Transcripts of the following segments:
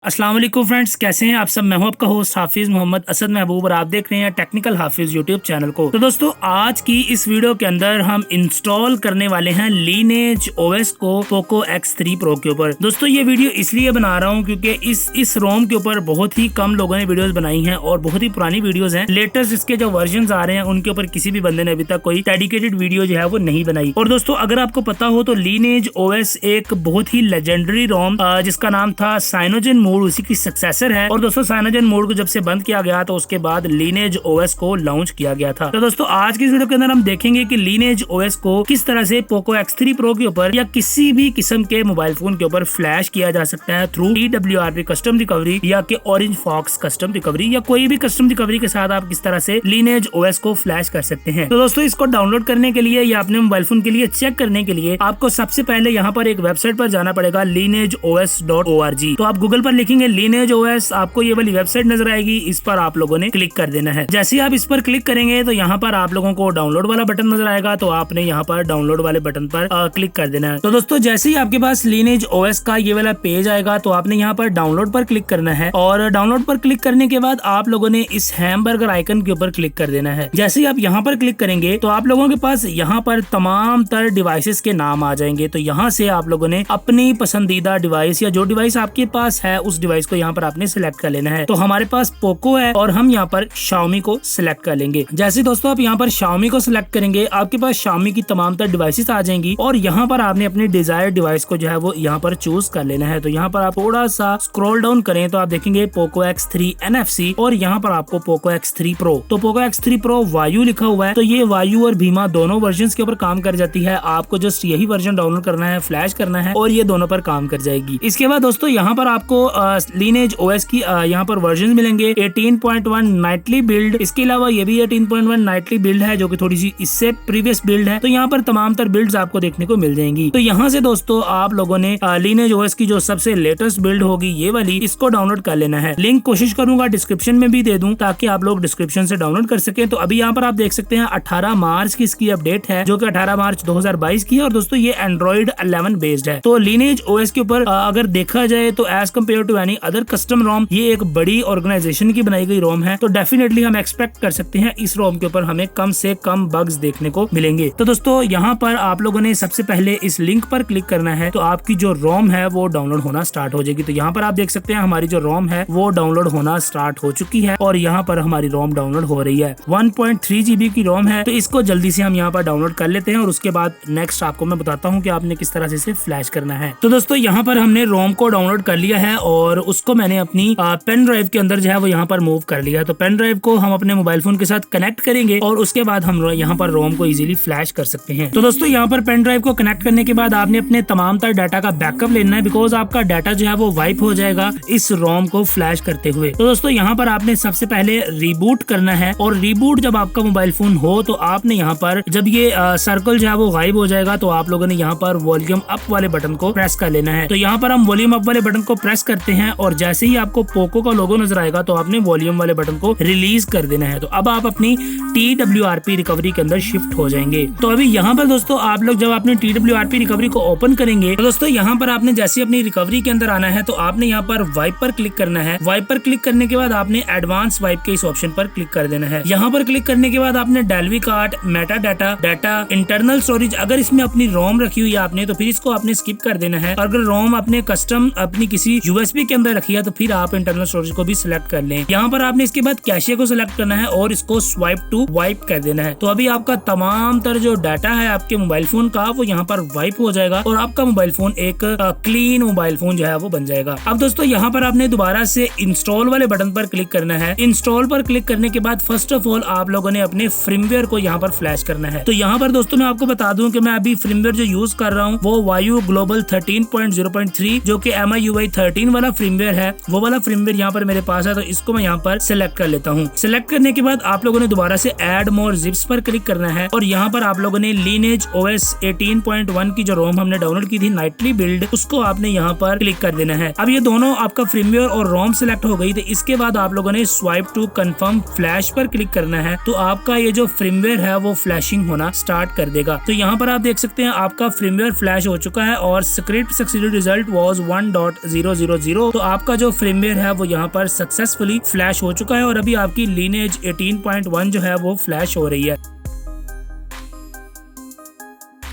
अस्सलाम वालेकुम फ्रेंड्स, कैसे हैं आप सब। मैं हूं आपका होस्ट हाफिज मोहम्मद असद महबूब और आप देख रहे हैं टेक्निकल हाफिज यूट्यूब चैनल को। तो दोस्तों, आज की इस वीडियो के अंदर हम इंस्टॉल करने वाले हैं लीनेज ओएस को पोको X3 प्रो के ऊपर। दोस्तों, ये वीडियो इसलिए बना रहा हूं क्योंकि इस रोम के ऊपर बहुत ही कम लोगों ने वीडियोस बनाई हैं और बहुत ही पुरानी वीडियोस हैं। लेटेस्ट इसके जो वर्जन आ रहे हैं उनके ऊपर किसी भी बंदे ने अभी तक कोई डेडिकेटेड वीडियो जो है वो नहीं बनाई। और दोस्तों, अगर आपको पता हो तो लीनेज ओएस एक बहुत ही लेजेंडरी रोम जिसका नाम था साइनोजेन मोड, उसी की सक्सेसर है। और दोस्तों, साइनोजेन मोड को जब से बंद किया गया तो उसके बाद लीनेज ओएस को लॉन्च किया गया था। तो दोस्तों, आज की वीडियो के अंदर हम देखेंगे कि लीनेज ओएस को किस तरह से पोको X3 प्रो के ऊपर या किसी भी किस्म के मोबाइल फोन के ऊपर फ्लैश किया जा सकता है थ्रू TWRP कस्टम रिकवरी या के ऑरेंज फॉक्स कस्टम रिकवरी या कोई भी कस्टम रिकवरी के साथ आप किस तरह से लीनेज ओएस को फ्लैश कर सकते हैं। तो दोस्तों, इसको डाउनलोड करने के लिए या अपने मोबाइल फोन के लिए चेक करने के लिए आपको सबसे पहले यहाँ पर एक वेबसाइट पर जाना पड़ेगा, lineageos.org। तो आप गूगल पर लिखेंगे लीनेज ओएस, आपको ये वाली वेबसाइट नजर आएगी, इस पर आप लोगों ने क्लिक कर देना है। जैसे ही आप इस पर क्लिक करेंगे तो यहाँ पर आप लोगों को डाउनलोड वाला बटन नजर आएगा, तो आपने यहाँ पर डाउनलोड वाले बटन पर क्लिक कर देना है। तो दोस्तों, जैसे ही आपके पास लीनेज ओएस का ये वाला पेज आएगा तो आपने यहाँ पर डाउनलोड पर क्लिक करना है और डाउनलोड पर क्लिक करने के बाद आप लोगों ने इस हैमबर्गर आइकन के ऊपर क्लिक कर देना है। जैसे ही आप यहाँ पर क्लिक करेंगे तो आप लोगों के पास यहाँ पर तमाम तर डिवाइसेस के नाम आ जाएंगे। तो यहाँ से आप लोगों ने अपनी पसंदीदा डिवाइस या जो डिवाइस आपके पास है उस डिवाइस को यहाँ पर आपने सिलेक्ट कर लेना है। तो हमारे पास पोको है और हम यहाँ पर Xiaomi को सिलेक्ट कर लेंगे। जैसे दोस्तों आप यहाँ पर Xiaomi को सिलेक्ट करेंगे, आपके पास Xiaomi की तमाम तर डिवाइसेस आ जाएंगी और यहाँ पर आपने अपनी डिजायर्ड डिवाइस को जो है वो यहाँ पर चूज कर लेना है। तो यहाँ पर आप थोड़ा सा स्क्रॉल डाउन करें तो आप देखेंगे पोको X3 NFC और यहाँ पर आपको पोको X3 प्रो। तो पोको X3 प्रो वायु लिखा हुआ है, तो ये वायु और भीमा दोनों वर्जन के ऊपर काम कर जाती है। आपको जस्ट यही वर्जन डाउनलोड करना है, फ्लैश करना है और ये दोनों पर काम कर जाएगी। इसके बाद दोस्तों, यहाँ पर आपको लीनेज ओएस की यहाँ पर वर्जन मिलेंगे 18.1 नाइटली बिल्ड। इसके अलावा ये भी 18.1 नाइटली बिल्ड है जो कि थोड़ी सी इससे प्रीवियस बिल्ड है। तो यहाँ पर तमाम तर बिल्ड्स आपको देखने को मिल जाएंगी। तो यहाँ से दोस्तों आप लोगों ने लीनेज ओएस की जो सबसे लेटेस्ट बिल्ड होगी ये वाली, इसको डाउनलोड कर लेना है। लिंक कोशिश करूंगा डिस्क्रिप्शन में भी दे दूं ताकि आप लोग डिस्क्रिप्शन से डाउनलोड कर सके। तो अभी यहाँ पर आप देख सकते हैं 18 मार्च की इसकी अपडेट है जो कि 18 मार्च 2022 की है और दोस्तों ये एंड्रॉइड 11 बेस्ड है। तो लीनेज ओएस के ऊपर अगर देखा जाए तो as compare to any other custom ROM ये एक बड़ी ऑर्गेनाइजेशन की बनाई गई रोम है। तो डेफिनेटली हम एक्सपेक्ट कर सकते हैं इस रोम के ऊपर हमें कम से कम बग्स देखने को मिलेंगे। तो दोस्तों, यहाँ पर आप लोगों ने सबसे पहले इस लिंक पर क्लिक करना है तो आपकी जो रोम है वो डाउनलोड होना स्टार्ट हो जाएगी। तो यहाँ पर आप देख सकते हैं हमारी जो रोम है वो डाउनलोड होना स्टार्ट हो चुकी है और यहाँ पर हमारी रोम डाउनलोड हो रही है। 1.3 GB की रोम है, तो इसको जल्दी से हम यहाँ पर डाउनलोड कर लेते हैं और उसके बाद नेक्स्ट आपको मैं बताता हूँ कि आपने किस तरह से इसे फ्लैश करना है। तो दोस्तों, यहाँ पर हमने रोम को डाउनलोड कर लिया है और उसको मैंने अपनी पेन ड्राइव के अंदर जो है वो यहाँ पर मूव कर लिया। तो पेन ड्राइव को हम अपने मोबाइल फोन के साथ कनेक्ट करेंगे और उसके बाद हम यहाँ पर रोम को इजीली फ्लैश कर सकते हैं। तो दोस्तों, यहाँ पर पेन ड्राइव को कनेक्ट करने के बाद आपने अपने तमाम तर डाटा का बैकअप लेना है, बिकॉज आपका डाटा जो है वो वाइप हो जाएगा इस रोम को फ्लैश करते हुए। तो दोस्तों, यहाँ पर आपने सबसे पहले रिबूट करना है और रिबूट जब आपका मोबाइल फोन हो तो आपने यहाँ पर जब ये सर्कल जो है वो गायब हो जाएगा तो आप लोगों ने यहाँ पर वॉल्यूम अप वाले बटन को प्रेस कर लेना है। तो यहाँ पर हम वॉल्यूम अप वाले बटन को प्रेस करते हैं और जैसे ही आपको पोको का लोगो नजर आएगा तो आपने वॉल्यूम वाले बटन को रिलीज कर देना है। तो अब आप अपनी TWRP रिकवरी के अंदर शिफ्ट हो जाएंगे। तो अभी यहाँ पर दोस्तों आप लोग जब आपने TWRP रिकवरी को ओपन करेंगे तो दोस्तों यहाँ पर आपने जैसे अपनी रिकवरी के अंदर आना है तो आपने यहाँ पर वाइप पर क्लिक करना है। वाइप पर क्लिक करने के बाद आपने एडवांस वाइप के इस ऑप्शन पर क्लिक कर देना है। यहाँ पर क्लिक करने के बाद आपने डेल्वी card, meta data, data, internal storage, अगर इसमें अपनी रोम रखी हुई है आपने तो फिर इसको आपने स्किप कर देना है। और अगर रोम अपने कस्टम अपनी किसी USB के अंदर रखी है तो फिर आप इंटरनल स्टोरेज को भी सिलेक्ट कर लें। यहाँ पर आपने इसके बाद कैशे को सिलेक्ट करना है और इसको स्वाइप टू वाइप कर देना है। तो अभी आपका तमाम तर जो डाटा है आपके मोबाइल फोन का वो यहाँ पर वाइप हो जाएगा और आपका मोबाइल फोन एक क्लीन मोबाइल फोन जो है वो बन जाएगा। अब दोस्तों, यहाँ पर आपने दोबारा से इंस्टॉल वाले बटन पर क्लिक करना है। इंस्टॉल पर क्लिक करने के बाद फर्स्ट ऑफ ऑल आप लोगों ने अपने फ्रीमवेयर को यहाँ पर फ्लैश करना है। तो यहाँ पर दोस्तों मैं आपको बता दूं कि मैं अभी फ्रीमवेयर जो यूज कर रहा हूँ वो वायु ग्लोबल 13.0.3 जो कि MIUI 13 वाला फ्रीमवेयर है, वो वाला फ्रीमवेयर यहाँ पर मेरे पास है। तो इसको मैं यहाँ पर सिलेक्ट कर लेता हूँ। सिलेक्ट करने के बाद आप लोगों ने दोबारा से ऐड मोर जिप्स पर क्लिक करना है और यहाँ पर आप लोगों ने लीनेज ओएस 18.1 की जो रोम हमने डाउनलोड की थी नाइटली बिल्ड, उसको आपने यहाँ पर क्लिक कर देना है। अब ये दोनों आपका फ्रीमवेयर और रोम सिलेक्ट हो गई। तो इसके बाद आप लोगों ने स्वाइप टू कंफर्म फ्लैश पर क्लिक करना है तो आपका ये जो फ्रीमवेयर है वो फ्लैशिंग होना स्टार्ट कर देगा। तो यहाँ पर आप देख सकते हैं आपका फ्रीमवेयर फ्लैश हो चुका है और स्क्रिप्ट सक्सीडेड रिजल्ट वाज 1.000 0 तो आपका जो फर्मवेयर है वो यहाँ पर सक्सेसफुली फ्लैश हो चुका है और अभी आपकी लीनेज 18.1 जो है वो फ्लैश हो रही है।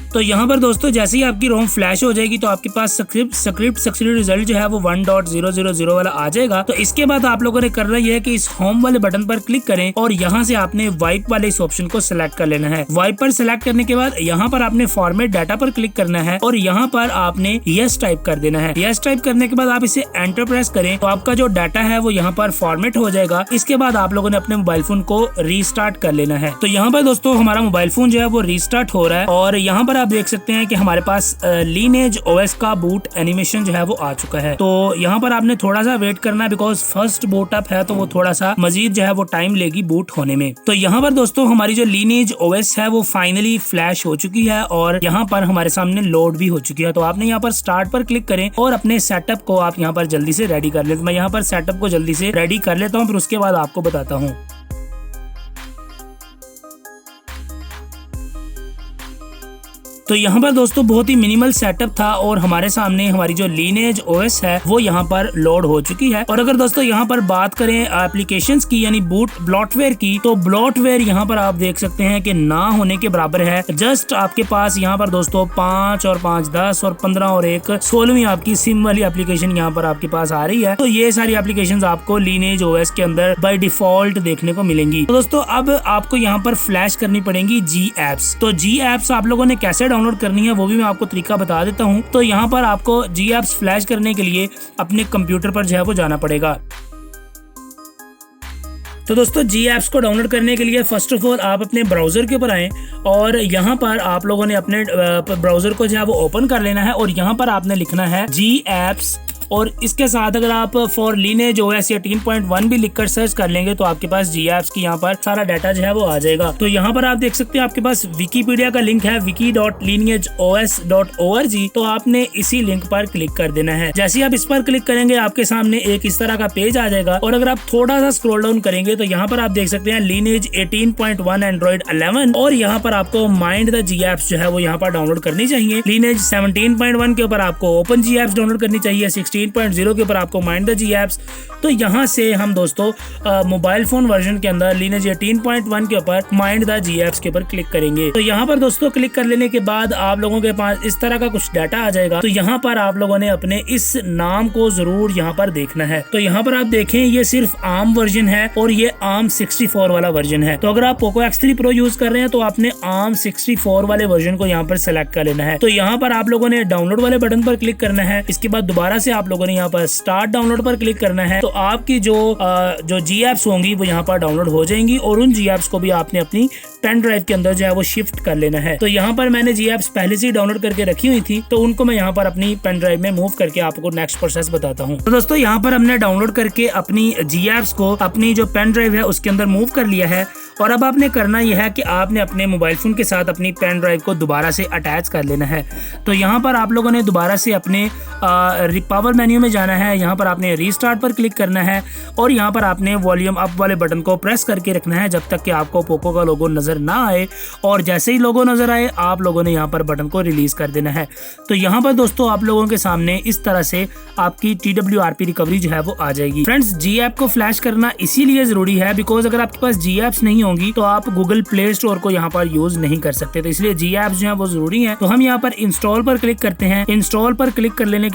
तो यहाँ पर दोस्तों जैसे ही आपकी रोम फ्लैश हो जाएगी तो आपके पास स्क्रिप्ट सक्सेसफुल रिजल्ट जो है वो 1.000 वाला आ जाएगा। तो इसके बाद आप लोगों ने करना ये है कि इस होम वाले बटन पर क्लिक करें और यहाँ से आपने वाइप वाले इस ऑप्शन को सिलेक्ट कर लेना है। वाइप पर सिलेक्ट करने के बाद यहाँ पर आपने फॉर्मेट डाटा पर क्लिक करना है और यहाँ पर आपने यस टाइप कर देना है। यस टाइप करने के बाद आप इसे एंटर प्रेस करें तो आपका जो डाटा है वो यहाँ पर फॉर्मेट हो जाएगा। इसके बाद आप लोगों ने अपने मोबाइल फोन को रीस्टार्ट कर लेना है। तो यहाँ पर दोस्तों हमारा मोबाइल फोन जो है वो रीस्टार्ट हो रहा है और यहाँ पर आप देख सकते हैं कि हमारे पास लीनेज ओएस का बूट एनिमेशन जो है वो आ चुका है। तो यहाँ पर आपने थोड़ा सा वेट करना है बिकॉज फर्स्ट बूट अप है तो वो थोड़ा सा मजीद जो है वो टाइम लेगी बूट होने में। तो यहाँ पर दोस्तों हमारी जो लीनेज ओएस है वो फाइनली फ्लैश हो चुकी है और यहाँ पर हमारे सामने लोड भी हो चुकी है। तो आपने यहाँ पर स्टार्ट पर क्लिक करें और अपने सेटअप को आप यहाँ पर जल्दी से रेडी कर लें। तो मैं यहाँ पर सेटअप को जल्दी से रेडी कर लेता हूँ फिर उसके बाद आपको बताता हूँ। तो यहाँ पर दोस्तों बहुत ही मिनिमल सेटअप था और हमारे सामने हमारी जो लीनेज ओएस है वो यहाँ पर लोड हो चुकी है। और अगर दोस्तों यहाँ पर बात करें एप्लीकेशंस की यानी बूट ब्लॉटवेयर की तो ब्लॉटवेयर यहाँ पर आप देख सकते हैं कि ना होने के बराबर है। जस्ट आपके पास यहाँ पर दोस्तों 5 और 5 10 और 15 और 1 16वीं आपकी सिम वाली एप्लीकेशन यहाँ पर आपके पास आ रही है। तो ये सारी एप्लीकेशन आपको लीनेज ओएस के अंदर बाय डिफॉल्ट देखने को मिलेंगी। तो दोस्तों अब आपको यहाँ पर फ्लैश करनी पड़ेंगी जी एप्स। तो जी एप्स आप लोगों ने कैसे डाउनलोड करनी है वो भी मैं आपको तरीका बता देता हूं। तो यहाँ पर आपको जी एप्स फ्लैश करने के लिए अपने कंप्यूटर पर जो है वो जाना पड़ेगा। तो दोस्तों जी एप्स को डाउनलोड करने के लिए फर्स्ट ऑफ ऑल आप अपने ब्राउजर के ऊपर आएं और यहाँ पर आप लोगों ने अपने ब्राउजर को जो है वो ओपन कर लेना है और यहाँ पर आपने लिखना है जी एप्स और इसके साथ अगर आप फॉर लीनेज ओएस 18.1 भी लिखकर सर्च कर लेंगे तो आपके पास जी एप्स की यहाँ पर सारा डाटा जो है वो आ जाएगा। तो यहाँ पर आप देख सकते हैं आपके पास विकीपीडिया का लिंक है wiki.lineageos.org। तो आपने इसी लिंक पर क्लिक कर देना है। जैसे ही आप इस पर क्लिक करेंगे आपके सामने एक इस तरह का पेज आ जाएगा और अगर आप थोड़ा सा स्क्रॉल डाउन करेंगे तो यहाँ पर आप देख सकते हैं लीनेज 18.1 एंड्रॉइड 11 और यहाँ पर आपको माइंड द जी एप्स जो है वो यहाँ पर डाउनलोड करनी चाहिए। लीनेज 17.1 के ऊपर आपको ओपन जी एप्स डाउनलोड करनी चाहिए। 16.0 के ऊपर आपको माइंड द जी एप्स। तो यहाँ से हम दोस्तों मोबाइल फोन वर्जन के अंदर लीनेज 18.1 के ऊपर माइंड द जी एप्स के ऊपर क्लिक करेंगे। तो यहाँ पर दोस्तों क्लिक कर लेने के बाद आप लोगों के पास इस तरह का कुछ डाटा आ जाएगा। तो यहाँ पर आप लोगों ने अपने इस नाम को जरूर यहाँ पर देखना है। तो यहाँ पर आप देखें ये सिर्फ आर्म वर्जन है और ये आर्म 64 वाला वर्जन है। तो अगर आप पोको X3 Pro यूज कर रहे हैं तो आपने आर्म 64 वाले वर्जन को यहाँ पर सिलेक्ट कर लेना है। तो यहाँ पर आप लोगों ने डाउनलोड वाले बटन पर क्लिक करना है। इसके बाद दोबारा से आप लोगों ने यहाँ पर स्टार्ट डाउनलोड पर क्लिक करना है। तो आपकी जो जी एप्स होंगी वो यहाँ पर डाउनलोड हो जाएंगी और उन जी एप्स को भी आपने अपनी पेन ड्राइव के अंदर जो है वो शिफ्ट कर लेना है। तो यहाँ पर मैंने जी एप्स पहले से डाउनलोड करके रखी हुई थी तो उनको मैं यहाँ पर अपनी पेन ड्राइव में मूव करके आपको नेक्स्ट प्रोसेस बताता हूँ। तो दोस्तों यहाँ पर हमने डाउनलोड करके अपनी जी एप्स को अपनी जो पेन ड्राइव है उसके अंदर मूव कर लिया है और अब आपने करना यह है कि आपने अपने मोबाइल फोन के साथ अपनी पेन ड्राइव को दोबारा से अटैच कर लेना है। तो यहाँ पर आप लोगों ने दोबारा से अपने पावर मेन्यू में जाना है। यहाँ पर आपने रीस्टार्ट पर क्लिक करना है और यहाँ पर आपने वॉल्यूम अप वाले बटन को प्रेस करके रखना है जब तक कि आपको पोको का लोगो नजर ना आए और जैसे ही लोगो नजर आए आप लोगों ने यहाँ पर बटन को रिलीज कर देना है। तो यहाँ पर दोस्तों आप लोगों के सामने इस तरह से आपकी TWRP रिकवरी जो है वो आ जाएगी। फ्रेंड्स जी ऐप को फ्लैश करना इसीलिए जरूरी है बिकॉज अगर आपके पास जी एप्स नहीं होंगी तो आप गूगल प्ले स्टोर को यहाँ पर यूज नहीं कर सकते। तो इसलिए जी एप्स जो है वो जरूरी है। तो हम यहाँ पर इंस्टॉल पर क्लिक करते हैं। इंस्टॉल पर क्लिक कर लेने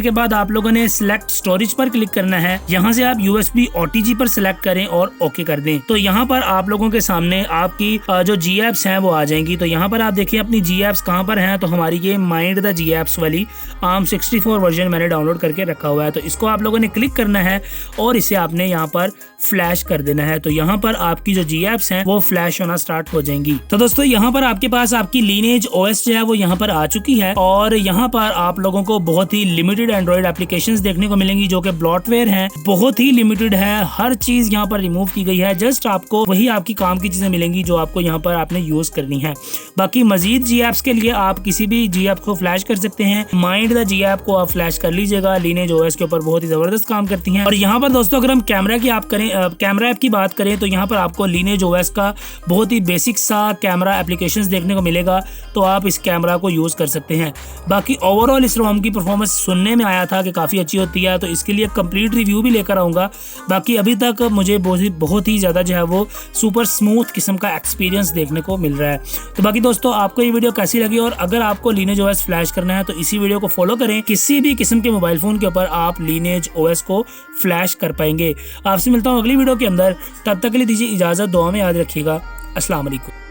के बाद आप लोगों ने सिलेक्ट स्टोरेज पर क्लिक करना है। यहाँ से आप USB OTG पर सिलेक्ट करें और ओके कर दें। तो यहाँ पर आप लोगों के सामने आपकी जो जी एप्स हैं वो आ जाएंगी। तो यहाँ पर आप देखिए अपनी जी एप्स कहाँ पर हैं। तो हमारी ये माइंड द जी एप्स वाली ARM 64 वर्जन मैंने डाउनलोड करके रखा हुआ है। तो इसको आप लोगों ने क्लिक करना है और इसे आपने यहाँ पर फ्लैश कर देना है। तो यहाँ पर आपकी जो जी एप्स हैं वो फ्लैश होना स्टार्ट हो जाएंगी। तो दोस्तों यहाँ पर आपके पास आपकी लीनेज OS जो है वो यहाँ पर आ चुकी है और यहाँ पर आप लोगों को बहुत ही लिमिटेड एंड्रॉइड एप्लीकेशंस देखने को मिलेंगी जो कि ब्लॉटवेयर हैं। बहुत ही लिमिटेड है, हर चीज यहाँ पर रिमूव की गई है। जस्ट आपको वही आपकी काम की चीजें मिलेंगी जो आपको यहाँ पर आपने यूज करनी है। बाकी मजीद जी एप्स के लिए आप किसी भी जी ऐप को फ्लैश कर सकते हैं। माइंड द जी ऐप को आप फ्लैश कर लीजिएगा। लीनेज OS के ऊपर बहुत ही जबरदस्त काम करती है। और यहाँ पर दोस्तों अगर हम कैमरा ऐप की बात करें तो यहाँ पर आपको लीनेज OS का बहुत ही बेसिक सा कैमरा एप्लीकेशंस देखने को मिलेगा। तो आप इस कैमरा को यूज कर सकते हैं। बाकी ओवरऑल इस रोम प्लेटफॉर्म की परफॉर्मेंस सुनने में आया था कि काफ़ी अच्छी होती है, तो इसके लिए कंप्लीट रिव्यू भी लेकर आऊँगा। बाकी अभी तक मुझे बहुत ही ज़्यादा जो है वो सुपर स्मूथ किस्म का एक्सपीरियंस देखने को मिल रहा है। तो बाकी दोस्तों, आपको ये वीडियो कैसी लगी, और अगर आपको लीनेज ओएस फ्लैश करना है तो इसी वीडियो को फॉलो करें। किसी भी किस्म के मोबाइल फ़ोन के ऊपर आप लीनेज ओएस को फ्लैश कर पाएंगे। आपसे मिलता हूँ अगली वीडियो के अंदर, तब तक के लिए दीजिए इजाज़त, दुआ में याद रखिएगा। अस्सलाम वालेकुम।